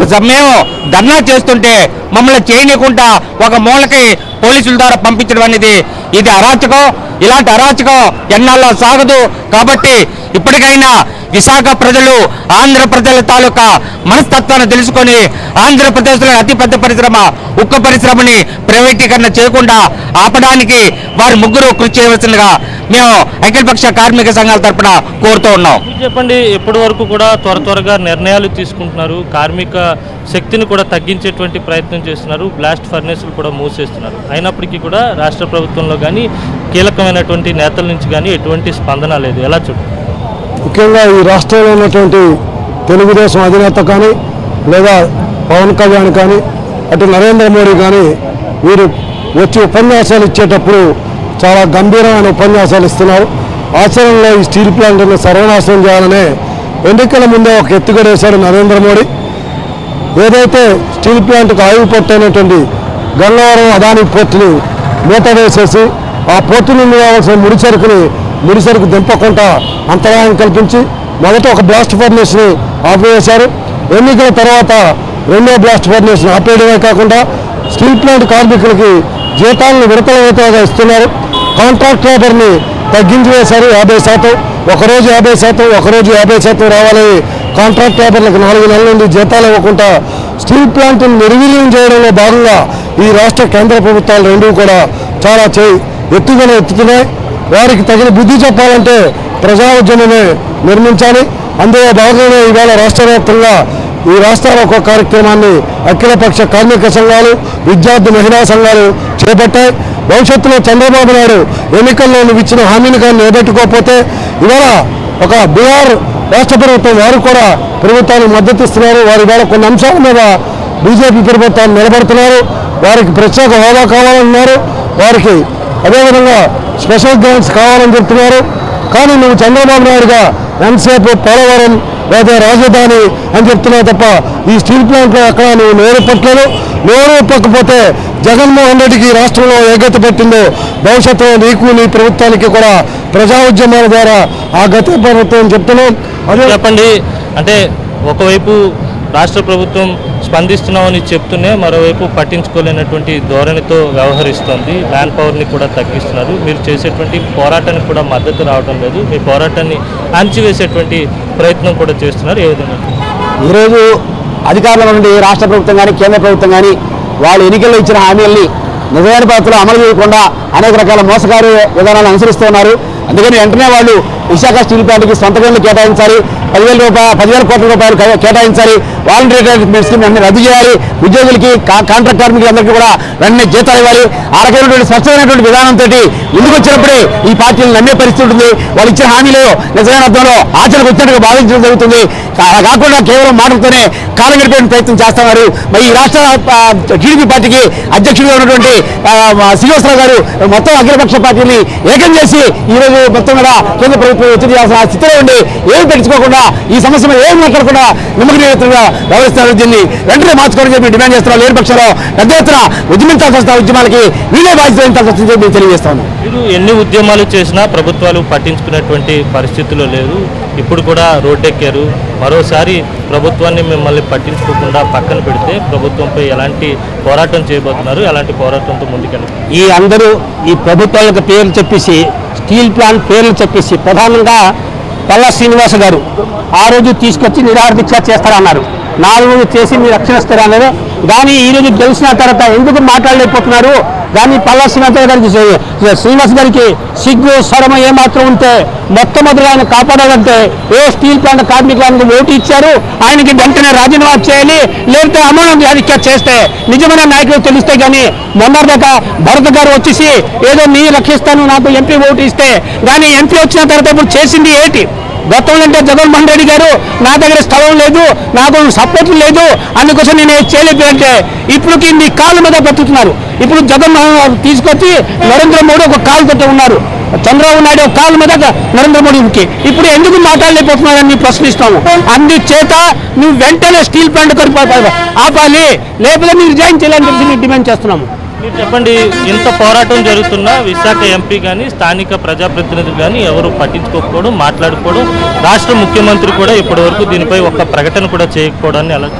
ధర్నా చేస్తుంటే మమ్మల్ని చేయనీయకుండా ఒక మూలకి పోలీసుల ద్వారా పంపించడం అనేది ఇది అరాచకం. ఇలాంటి అరాచకం ఎన్నాళ్ళో సాగదు. కాబట్టి ఇప్పటికైనా విశాఖ ప్రజలు, ఆంధ్ర ప్రజల తాలూకా మనస్తత్వాన్ని తెలుసుకొని ఆంధ్రప్రదేశ్లో అతిపెద్ద పరిశ్రమ ఉక్కు పరిశ్రమని ప్రైవేటీకరణ చేయకుండా ఆపడానికి వారి ముగ్గురు కృషి చేయవలసిందిగా మేము అఖిలపక్ష కార్మిక సంఘాల తరఫున కోరుతూ ఉన్నాం. చెప్పండి, ఎప్పటి వరకు కూడా త్వరగా నిర్ణయాలు తీసుకుంటున్నారు, కార్మిక శక్తిని కూడా తగ్గించేటువంటి ప్రయత్నం చేస్తున్నారు, బ్లాస్ట్ ఫర్నేసులు కూడా మూసేస్తున్నారు. అయినప్పటికీ కూడా రాష్ట్ర ప్రభుత్వంలో కానీ కీలకమైనటువంటి నేతల నుంచి కానీ ఎటువంటి స్పందన లేదు. ఎలా చూడండి? ముఖ్యంగా ఈ రాష్ట్రంలో ఉన్నటువంటి తెలుగుదేశం అధినేత కానీ, లేదా పవన్ కళ్యాణ్ కానీ, అటు నరేంద్ర మోడీ కానీ, వీరు వచ్చి ఉపన్యాసాలు ఇచ్చేటప్పుడు చాలా గంభీరమైన ఉపన్యాసాలు ఇస్తున్నారు. ఆచరణలో ఈ స్టీల్ ప్లాంట్ను సర్వనాశనం చేయాలనే ఎన్నికల ముందే ఒక ఎత్తుగడేశాడు నరేంద్ర మోడీ. ఏదైతే స్టీల్ ప్లాంట్కు ఆయువు పట్టైనటువంటి గంగవరం అదాని పోర్టుని మూత వేసేసి ఆ పోర్టు నుండి రావాల్సిన ముడిసరుకు దింపకుండా అంతరాయం కల్పించి మొదట ఒక బ్లాస్ట్ ఫర్నేస్ని ఆపివేశారు. ఎన్నికల తర్వాత రెండో బ్లాస్ట్ ఫర్నేస్ని ఆపేయడమే కాకుండా స్టీల్ ప్లాంట్ కార్మికులకి జీతాలను విడతలుగా ఇస్తున్నారు. కాంట్రాక్ట్ లేబర్ని తగ్గించి వేశారు 50%. ఒకరోజు 50%, ఒకరోజు 50% రావాలని కాంట్రాక్ట్ లేబర్లకు 4 నెలల నుండి జీతాలు ఇవ్వకుండా స్టీల్ ప్లాంట్ను నిర్వీర్యం చేయడంలో భాగంగా ఈ రాష్ట్ర కేంద్ర ప్రభుత్వాలు రెండూ కూడా చాలా ఎత్తుతున్నాయి. వారికి తగిన బుద్ధి చెప్పాలంటే ప్రజా ఉద్యమమే నిర్మించాలి. అందులో భాగంగా ఈవేళ రాష్ట్ర వ్యాప్తంగా ఈ రాష్ట్రాల ఒక కార్యక్రమాన్ని అఖిలపక్ష కార్మిక సంఘాలు, విద్యార్థి మహిళా సంఘాలు చేపట్టాయి. భవిష్యత్తులో చంద్రబాబు నాయుడు ఎన్నికల్లో ఇచ్చిన హామీని కానీ నిలబెట్టుకోకపోతే ఇవాళ ఒక బీహార్ రాష్ట్ర ప్రభుత్వం వారు కూడా ప్రభుత్వానికి మద్దతు ఇస్తున్నారు. వారి ఇవాళ కొన్ని అంశాల మీద బీజేపీ ప్రభుత్వాన్ని నిలబడుతున్నారు. వారికి ప్రత్యేక హోదా కావాలన్నారు, వారికి అదేవిధంగా స్పెషల్ గ్రాంట్స్ కావాలని చెప్తున్నారు. కానీ నువ్వు చంద్రబాబు నాయుడుగా ఎంతసేపు పోలవరం లేదా రాజధాని అని చెప్తున్నావు తప్ప ఈ స్టీల్ ప్లాంట్లో ఎక్కడ నువ్వు నోరు పట్టలేదు. నోరు పట్టకపోతే జగన్మోహన్ రెడ్డికి రాష్ట్రంలో ఏ గతి పెట్టిందో భవిష్యత్తులో నీకు నీ ప్రభుత్వానికి కూడా ప్రజా ఉద్యమాల ద్వారా ఆ గతి పడుతుందని చెప్తున్నాం. అదే చెప్పండి, అంటే ఒకవైపు రాష్ట్ర ప్రభుత్వం స్పందిస్తున్నామని చెప్తూనే మరోవైపు పట్టించుకోలేనటువంటి ధోరణితో వ్యవహరిస్తోంది. మ్యాన్ పవర్ని కూడా తగ్గిస్తున్నారు. మీరు చేసేటువంటి పోరాటానికి కూడా మద్దతు రావడం లేదు. మీ పోరాటాన్ని అణచివేసేటువంటి ప్రయత్నం కూడా చేస్తున్నారు. ఏ విధంగా ఈరోజు అధికారుల నుండి రాష్ట్ర ప్రభుత్వం కానీ కేంద్ర ప్రభుత్వం కానీ వాళ్ళు ఎన్నికల్లో ఇచ్చిన హామీల్ని నిజమైన పద్ధతిలో అమలు చేయకుండా అనేక రకాల మోసగారి విధానాలు అనుసరిస్తున్నారు. అందుకని వెంటనే వాళ్ళు విశాఖ స్టీల్ ప్లాంట్కి సొంత గనులు కేటాయించాలి, 10,000 కోట్ల రూపాయలు కేటాయించాలి, వాలంటరీ రిటైర్మెంట్ స్కీమ్ వెంటనే రద్దు చేయాలి, ఉద్యోగులకి కాంట్రాక్ట్ కార్మికులందరికీ కూడా వెంటనే జీతాలు ఇవ్వాలి. ఆ రకమైనటువంటి స్పష్టమైనటువంటి విధానంతో ముందుకు వచ్చినప్పుడే ఈ పార్టీలు నమ్మే పరిస్థితి ఉంటుంది. వాళ్ళు ఇచ్చిన హామీలు నిజమైన అర్థంలో ఆచరణకు వచ్చినట్టుగా భావించడం జరుగుతుంది. కాకుండా కేవలం మాటలతోనే కాలం గడిపే ప్రయత్నం చేస్తున్నారు. మరి ఈ రాష్ట్ర టీడీపీ పార్టీకి అధ్యక్షుడిగా ఉన్నటువంటి శ్రీనివాసరావు గారు మొత్తం అఖిలపక్ష పార్టీని ఏకం చేసి ఈరోజు మొత్తం మీద కేంద్ర ప్రభుత్వం ఒత్తిడి చేయాల్సిన స్థితిలో ఉండి ఏమి పెంచుకోకుండా ఈ సమస్య మీద ఏమి మాట్లాడకుండా నిమ్మకంగా వ్యవహరిస్తున్నారు. దీన్ని వెంటనే మార్చుకోవాలని చెప్పి డిమాండ్ చేస్తున్నారు. లేని పక్షంలో పెద్ద ఎత్తున ఉద్యమించాల్సి వస్తున్న ఉద్యమాలకి వీళ్ళే బాధ్యత వహించాల్సి వస్తుందని చెప్పి తెలియజేస్తాను. మీరు ఎన్ని ఉద్యమాలు చేసినా ప్రభుత్వాలు పట్టించుకునేటువంటి పరిస్థితుల్లో లేదు. ఇప్పుడు కూడా రోడ్డెక్కారు. మరోసారి ప్రభుత్వాన్ని మిమ్మల్ని పట్టించుకోకుండా పక్కన పెడితే ప్రభుత్వంపై ఎలాంటి పోరాటం చేయబోతున్నారు? ఎలాంటి పోరాటంతో ముందుకెళ్ళి ఈ అందరూ ఈ ప్రభుత్వాల యొక్క పేర్లు చెప్పేసి స్టీల్ ప్లాంట్ పేర్లు చెప్పేసి ప్రధానంగా పల్లా శ్రీనివాస గారు ఆ రోజు తీసుకొచ్చి నిరాహార దీక్ష చేస్తారన్నారు. 4 రోజులు చేసి మీరు రక్షణిస్తారన్నారు. కానీ ఈరోజు గెలిచిన తర్వాత ఎందుకు మాట్లాడలేకపోతున్నారు? దాన్ని పల్లా శ్రీనివాస్ గారికి సిగ్గు సరమ ఏమాత్రం ఉంటే మొట్టమొదటిగా ఆయన కాపాడాలంటే ఏ స్టీల్ ప్లాంట్ కార్మికులకు ఓటు ఇచ్చారు, ఆయనకి వెంటనే రాజీనామా చేయాలి. లేకపోతే అమలు హత్య చేస్తే నిజమైన నాయకులు తెలిస్తే కానీ మొన్నటిదాకా భరత్ గారు వచ్చేసి ఏదో నీ రక్షిస్తాను నాకు ఎంపీ ఓటు ఇస్తే కానీ ఎంపీ వచ్చిన తర్వాత ఇప్పుడు చేసింది ఏంటి? గతంలో అంటే జగన్మోహన్ రెడ్డి గారు నా దగ్గర స్థలం లేదు, నాకు సపోర్ట్ లేదు, అందుకోసం నేను చేయలేకపోతే ఇప్పటికి మీ కాళ్ళ మీద బతుకుతున్నారు. ఇప్పుడు జగన్మోహన్ తీసుకొచ్చి నరేంద్ర మోడీ ఒక కాలుతో ఉన్నారు, చంద్రబాబు నాయుడు ఒక కాళ్ళ మీద నరేంద్ర మోడీకి ఇప్పుడు ఎందుకు మాట్లాడలేకపోతున్నారని ప్రశ్నిస్తాము. అందుచేత నువ్వు వెంటనే స్టీల్ ప్లాంట్ ఆపాలి, లేకపోతే మీరు రిజైన్ చేయాలని చెప్పి డిమాండ్ చేస్తున్నాము. మీరు చెప్పండి, ఇంత పోరాటం జరుగుతున్నా విశాఖ ఎంపీ కానీ స్థానిక ప్రజాప్రతినిధులు కానీ ఎవరు పట్టించుకోకపోవడం, మాట్లాడుకోవడం, రాష్ట్ర ముఖ్యమంత్రి కూడా ఇప్పటివరకు దీనిపై ఒక్క ప్రకటన కూడా చేయకపోవడాన్ని ఎలా?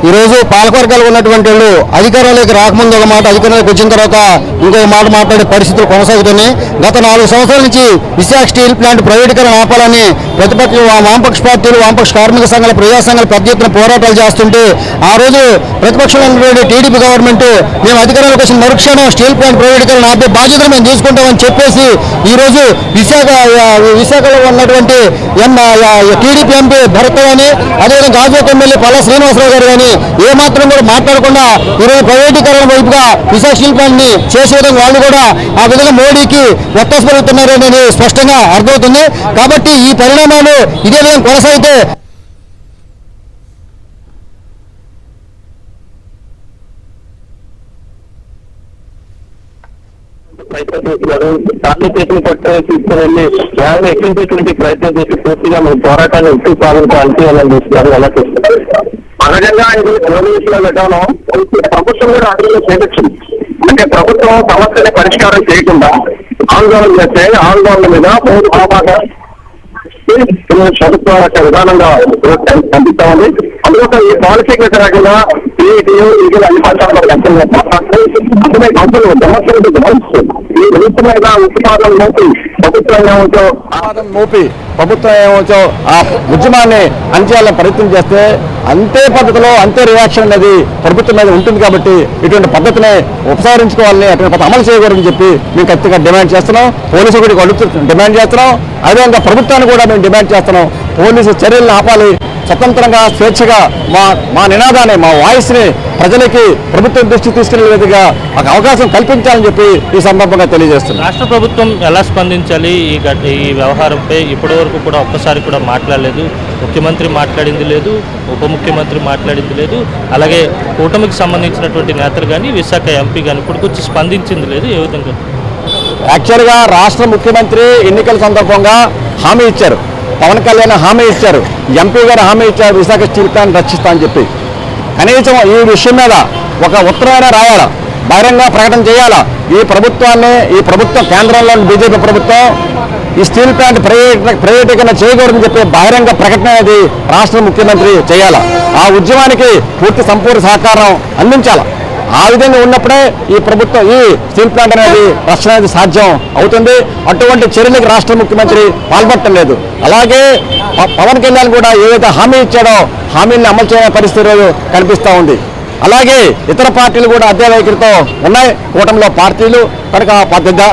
ఈరోజు పాలకవర్గాలు ఉన్నటువంటి వాళ్ళు అధికారంలోకి రాకముందు ఒక మాట, అధికారంలోకి వచ్చిన తర్వాత ఇంకొక మాట మాట్లాడే పరిస్థితులు కొనసాగుతున్నాయి. గత 4 సంవత్సరాల నుంచి విశాఖ స్టీల్ ప్లాంట్ ప్రైవేటీకరణ ఆపాలని ప్రతిపక్ష వామపక్ష పార్టీలు, వామపక్ష కార్మిక సంఘాల, ప్రజా సంఘాలు పెద్ద ఎత్తున పోరాటాలు చేస్తుంటే ఆ రోజు ప్రతిపక్షంలో ఉన్నటువంటి టీడీపీ గవర్నమెంట్ మేము అధికారంలోకి వచ్చిన మరుక్షణం స్టీల్ ప్లాంట్ ప్రైవేటీకరణ ఆపే బాధ్యతను మేము తీసుకుంటామని చెప్పేసి ఈరోజు విశాఖలో ఉన్నటువంటి టీడీపీ ఎంపీ భరత్ కానీ అదేవిధంగా గాజువాక ఎమ్మెల్యే పల్లా శ్రీనివాసరావు గారు కానీ ఏమాత్రం కూడా మాట్లాడకుండా ఈరోజు ప్రైవేటీకరణ వైపుగా విశాఖ స్టీల్ ప్లాంట్ ని చేసే విధంగా వాళ్ళు కూడా ఆ విధంగా మోడీకి ఒత్తాసు పలుకుతున్నారు అనేది స్పష్టంగా అర్థమవుతుంది. కాబట్టి ఈ పరిణామాలు ఇదే విధంగా కొనసాగితే ఎక్కించేటువంటి ప్రయత్నం చేసి పూర్తిగా మన పోరాటాన్ని ఉట్టి పాలనతో అంచేయాలని చూస్తున్నారు. ఎలా చూస్తున్నారు? సహజంగా ఇది పోలీసుల విధానం ప్రభుత్వం కూడా అందులో చేయించింది. అంటే ప్రభుత్వం సమస్యని పరిష్కారం చేయకుండా ఆందోళన చేస్తే ఆందోళన మీద ప్రభుత్వ విధానంగా కనిపిస్తామని అందుకోసం ఈ పాలసీకి వ్యతిరేకంగా అన్ని పక్షాల్లో అందుకే కంపెనీ సమస్యలు ఈ ప్రభుత్వం మీద ఉత్పాదన మోపి ప్రభుత్వం ఏమవుతో ఆ ఉద్యమాన్ని అణచేయాలని ప్రయత్నం చేస్తే అంతే పద్ధతిలో అంతే రియాక్షన్ అనేది ప్రభుత్వం మీద ఉంటుంది. కాబట్టి ఇటువంటి పద్ధతిని ఉపసంహరించుకోవాలని, అటువంటి పద్ధతి అమలు చేయకూడదని చెప్పి మేము ఖచ్చితంగా డిమాండ్ చేస్తున్నాం. పోలీసు కూడా డిమాండ్ చేస్తున్నాం. అదేవిధంగా ప్రభుత్వాన్ని కూడా మేము డిమాండ్ చేస్తున్నాం. పోలీసు చర్యలను ఆపాలి. స్వతంత్రంగా స్వేచ్ఛగా మా నినాదాన్ని మా వాయిస్ని ప్రజలకి ప్రభుత్వం దృష్టికి తీసుకెళ్లే విధంగా ఒక అవకాశం కల్పించాలని చెప్పి ఈ సందర్భంగా తెలియజేస్తున్నాను. రాష్ట్ర ప్రభుత్వం ఎలా స్పందించాలి ఈ వ్యవహారంపై ఇప్పటి వరకు కూడా ఒక్కసారి కూడా మాట్లాడలేదు. ముఖ్యమంత్రి మాట్లాడింది లేదు, ఉప ముఖ్యమంత్రి మాట్లాడింది లేదు, అలాగే కూటమికి సంబంధించినటువంటి నేతలు కానీ విశాఖ ఎంపీ కానీ ఇప్పటికొచ్చి స్పందించింది లేదు. ఏ విధంగా? యాక్చువల్గా రాష్ట్ర ముఖ్యమంత్రి ఎన్నికల సందర్భంగా హామీ ఇచ్చారు, పవన్ కళ్యాణ్ హామీ ఇచ్చారు, ఎంపీ గారు హామీ ఇచ్చారు విశాఖ స్టీల్ ప్లాంట్ రక్షిస్తా అని చెప్పి. కనీసం ఈ విషయం మీద ఒక ఉత్తరమైనా రాయాలా, బహిరంగ ప్రకటన చేయాలా. ఈ ప్రభుత్వం కేంద్రంలోని బీజేపీ ప్రభుత్వం ఈ స్టీల్ ప్లాంట్ ప్రైవేటీకరణ చేయకూడదని చెప్పి బహిరంగ ప్రకటన అనేది రాష్ట్ర ముఖ్యమంత్రి చేయాలా. ఆ ఉద్యమానికి సంపూర్ణ సహకారం అందించాలా. ఆ విధంగా ఉన్నప్పుడే ఈ స్టీల్ ప్లాంట్ అనేది రక్షణ అనేది సాధ్యం అవుతుంది. అటువంటి చర్యలకు రాష్ట్ర ముఖ్యమంత్రి పాల్పడటం లేదు. అలాగే పవన్ కళ్యాణ్ కూడా ఏదైతే హామీ ఇచ్చాడో హామీని అమలు చేయని పరిస్థితి రోజు కనిపిస్తూ ఉంది. అలాగే ఇతర పార్టీలు కూడా అదే వైఖరితో ఉన్నాయి. కూటమిలో పార్టీలు కనుక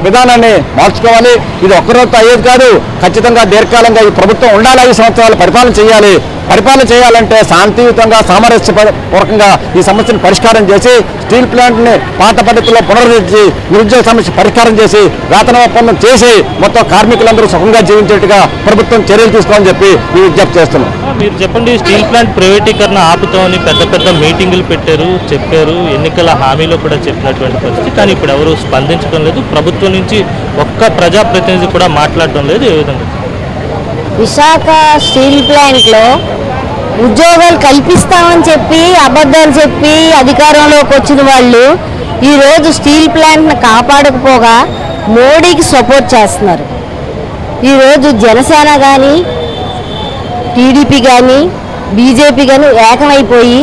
విధానాన్ని మార్చుకోవాలి. ఇది ఒక్కరోజుతో అయ్యేది కాదు. ఖచ్చితంగా దీర్ఘకాలంగా ఈ ప్రభుత్వం ఉండాలి, 5 సంవత్సరాలు పరిపాలన చేయాలి. పరిపాలన చేయాలంటే శాంతియుతంగా సామరస్యపూర్వకంగా ఈ సమస్యను పరిష్కారం చేసి స్టీల్ ప్లాంట్ని పాత పద్ధతిలో పునరుద్ధరించి నిరుద్యోగ సమస్య పరిష్కారం చేసి వేతన ఒప్పందం చేసి మొత్తం కార్మికులందరూ సుఖంగా జీవించేట్టుగా ప్రభుత్వం చర్యలు తీసుకోవాలని చెప్పి మేము విజ్ఞప్తి చేస్తున్నాం. మీరు చెప్పండి, స్టీల్ ప్లాంట్ ప్రైవేటీకరణ ఆపుతామని పెద్ద మీటింగులు చెప్పారు, ఎన్నికల హామీలో కూడా చెప్పినటువంటి పరిస్థితి. కానీ ఇప్పుడు ఎవరు స్పందించడం లేదు, ప్రభుత్వం నుంచి ఒక్క ప్రజాప్రతినిధి కూడా మాట్లాడటం లేదు. ఏ విధంగా? విశాఖ స్టీల్ ప్లాంట్లో ఉద్యోగాలు కల్పిస్తామని చెప్పి అబద్ధాలు చెప్పి అధికారంలోకి వచ్చిన వాళ్ళు ఈరోజు స్టీల్ ప్లాంట్ను కాపాడకపోగా మోడీకి సపోర్ట్ చేస్తున్నారు. ఈరోజు జనసేన కానీ టీడీపీ కానీ బీజేపీ కానీ ఏకమైపోయి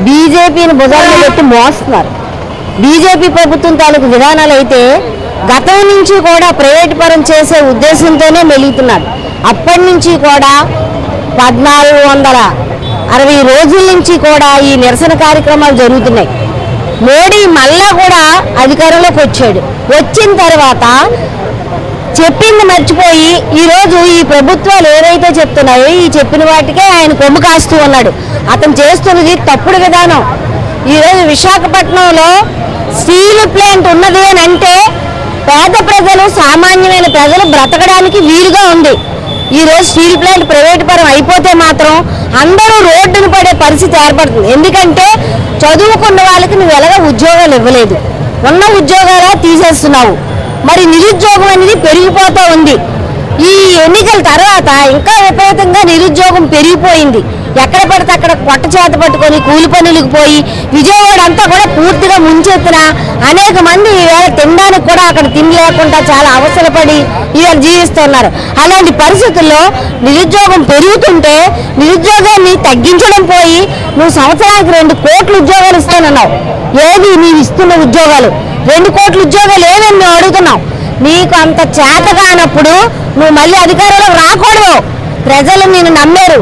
బీజేపీని భుజాలను పెట్టి మోస్తున్నారు. బీజేపీ ప్రభుత్వం తాలూకు విధానాలు అయితే గతం నుంచి కూడా ప్రైవేట్ పరం చేసే ఉద్దేశంతోనే మెలుగుతున్నారు. అప్పటి నుంచి కూడా 1460 రోజుల నుంచి కూడా ఈ నిరసన కార్యక్రమాలు జరుగుతున్నాయి. మోడీ మళ్ళా కూడా అధికారంలోకి వచ్చాడు. వచ్చిన తర్వాత చెప్పింది మర్చిపోయి ఈరోజు ఈ ప్రభుత్వాలు ఏవైతే చెప్తున్నాయో ఈ చెప్పిన వాటికే ఆయన కొమ్ము కాస్తూ ఉన్నాడు. అతను చేస్తున్నది తప్పుడు విధానం. ఈరోజు విశాఖపట్నంలో స్టీల్ ప్లాంట్ ఉన్నది అని అంటే పేద ప్రజలు, సామాన్యమైన ప్రజలు బ్రతకడానికి వీలుగా ఉంది. ఈరోజు స్టీల్ ప్లాంట్ ప్రైవేట్ పరం అయిపోతే మాత్రం అందరూ రోడ్డును పడే పరిస్థితి ఏర్పడుతుంది. ఎందుకంటే చదువుకున్న వాళ్ళకి నువ్వు ఎలాగ ఉద్యోగాలు ఇవ్వలేదు, ఉన్న ఉద్యోగాలు తీసేస్తున్నావు. మరి నిరుద్యోగం అనేది పెరిగిపోతూ ఉంది. ఈ ఎన్నికల తర్వాత ఇంకా విపరీతంగా నిరుద్యోగం పెరిగిపోయింది. ఎక్కడ పడితే అక్కడ పొట్ట చేత పట్టుకొని కూలి పనులకు పోయి విజయవాడ అంతా కూడా పూర్తిగా ముంచెత్తిన అనేక మంది ఈవేళ తినడానికి కూడా అక్కడ తిండి లేకుండా చాలా అవసరపడి ఈవేళ జీవిస్తున్నారు. అలాంటి పరిస్థితుల్లో నిరుద్యోగం పెరుగుతుంటే నిరుద్యోగాన్ని తగ్గించడం పోయి నువ్వు సంవత్సరానికి 2 కోట్ల ఉద్యోగాలు ఇస్తానన్నావు. ఏది నీవు ఇస్తున్న ఉద్యోగాలు? 2 కోట్ల ఉద్యోగాలు ఏమని మేము అడుగుతున్నాం. నీకు అంత చేత కానప్పుడు నువ్వు మళ్ళీ అధికారంలోకి రాకూడదు. ప్రజలు నిన్ను నమ్మారు.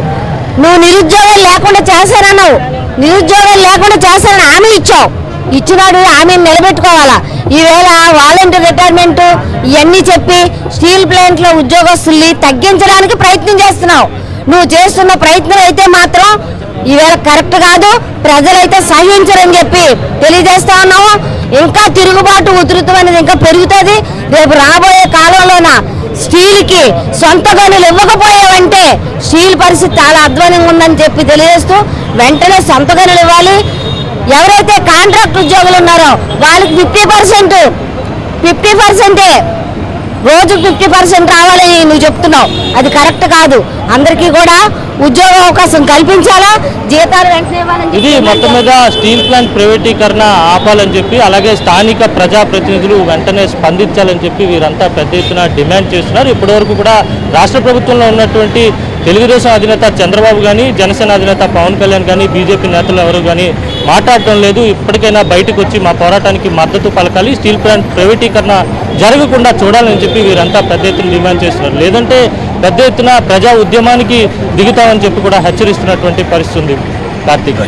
నువ్వు నిరుద్యోగాలు లేకుండా చేశానన్నావు. నిరుద్యోగాలు లేకుండా చేశానని హామీ ఇచ్చావు. ఇచ్చినాడు హామీని నిలబెట్టుకోవాలా. ఈవేళ వాలంటీర్ రిటైర్మెంట్ ఇవన్నీ చెప్పి స్టీల్ ప్లాంట్లో ఉద్యోగస్తుల్ని తగ్గించడానికి ప్రయత్నం చేస్తున్నావు. నువ్వు చేస్తున్న ప్రయత్నం అయితే మాత్రం ఈవేళ కరెక్ట్ కాదు. ప్రజలైతే సహించరని చెప్పి తెలియజేస్తా ఉన్నావు. ఇంకా తిరుగుబాటు ఉధృతం అనేది ఇంకా పెరుగుతుంది. రేపు రాబోయే కాలంలోన స్టీల్కి సొంత గనులు ఇవ్వకపోయావంటే స్టీల్ పరిస్థితి చాలా అధ్వానంగా ఉందని చెప్పి తెలియజేస్తూ వెంటనే సొంత గనులు ఇవ్వాలి. ఎవరైతే కాంట్రాక్ట్ ఉద్యోగులు ఉన్నారో వాళ్ళకి 50% రోజు 50% రావాలని నువ్వు చెప్తున్నావు. అది కరెక్ట్ కాదు. అందరికీ కూడా ఉద్యోగ అవకాశం కల్పించాలా, జీతాలు వెంటనే ఇవ్వాలని. ఇది మొత్తం మీద స్టీల్ ప్లాంట్ ప్రైవేటీకరణ ఆపాలని చెప్పి అలాగే స్థానిక ప్రజాప్రతినిధులు వెంటనే స్పందించాలని చెప్పి వీరంతా పెద్ద ఎత్తున డిమాండ్ చేస్తున్నారు. ఇప్పటివరకు కూడా రాష్ట్ర ప్రభుత్వంలో ఉన్నటువంటి తెలుగుదేశం అధినేత చంద్రబాబు కానీ, జనసేన అధినేత పవన్ కళ్యాణ్ కానీ, బీజేపీ నేతలు ఎవరు కానీ మాట్లాడటం లేదు. ఇప్పటికైనా బయటకు వచ్చి మా పోరాటానికి మద్దతు పలకాలి, స్టీల్ ప్లాంట్ ప్రైవేటీకరణ జరగకుండా చూడాలని చెప్పి వీరంతా పెద్ద ఎత్తున డిమాండ్ చేస్తున్నారు. లేదంటే పెద్ద ఎత్తున ప్రజా ఉద్యమానికి దిగుతామని చెప్పి కూడా హెచ్చరిస్తున్నటువంటి పరిస్థితి ఉంది. కార్తీక్.